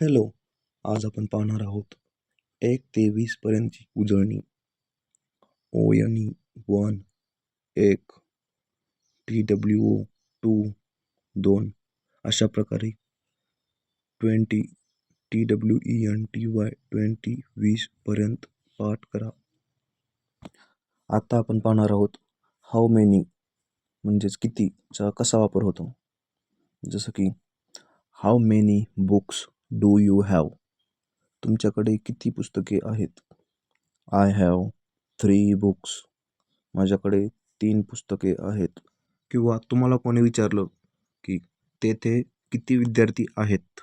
Hello. आज आपण पाहणार आहोत 1 ते 20 पर्यंतची उजळणी. ONE 1 1, TWO 2 2, अशा प्रकारे 20 TWENTY 20 20 पर्यंत पाठ करा. आता आपण पाहणार आहोत हाऊ मेनी म्हणजेच कितीचा कसा वापर होतो. जसं की how many books do you have? तुमच्याकडे किती पुस्तके आहेत? I have 3 books. माझ्याकडे 3 पुस्तके आहेत. किंवा तुम्हाला कोणी विचारलं की तेथे किती विद्यार्थी आहेत?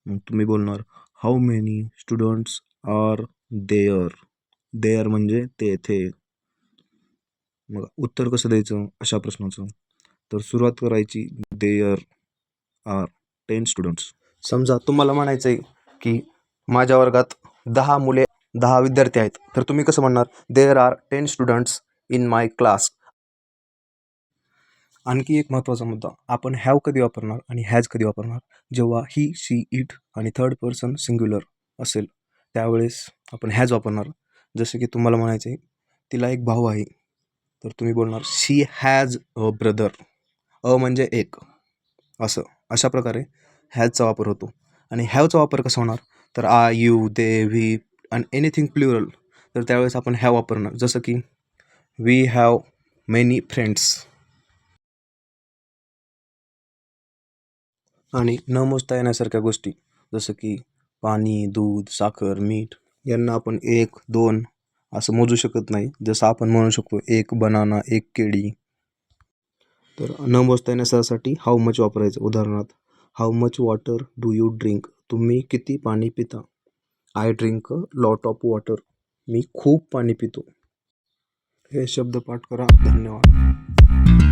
मग तुम्ही बोलणार how many students are there. There म्हणजे तेथे. मग उत्तर कसं द्यायचं अशा प्रश्नाचं? तर सुरुवात करायची देअर आर 10 स्टुडंट्स. समजा तुम्हाला म्हणायचं आहे की माझ्या वर्गात 10 विद्यार्थी आहेत, तर तुम्ही कसं म्हणणार? There are 10 students in my class. आणखी एक महत्त्वाचा मुद्दा, आपण हॅव कधी वापरणार आणि हॅज कधी वापरणार? जेव्हा ही, शी, इट आणि थर्ड पर्सन सिंग्युलर असेल त्यावेळेस आपण हॅज वापरणार. जसे की तुम्हाला म्हणायचं आहे तिला एक भाऊ आहे, तर तुम्ही बोलणार शी हॅज अ ब्रदर. म्हणजे एक, अशा प्रकारे हॅजचा वापर होतो. आणि हॅवचा वापर कसा होणार? तर आय, यू, दे, व्ही आणि एनिथिंग प्लुरल, तर त्यावेळेस आपण हॅव वापरणार. जसं की वी हॅव मेनी फ्रेंड्स. आणि न मोजता येण्यासारख्या गोष्टी जसं की पाणी, दूध, साखर, मीठ यांना आपण 1, 2 असं मोजू शकत नाही. जसं आपण म्हणू शकतो 1 बनाना, 1 केळी. तर न मोजता येण्यासाठी हाऊ मच वापरायचं. उदाहरणार्थ how much water do you drink? तुम्ही किती पाणी पिता? I drink a lot of water. मी खूप पाणी पितो. हे शब्द पाठ करा. धन्यवाद.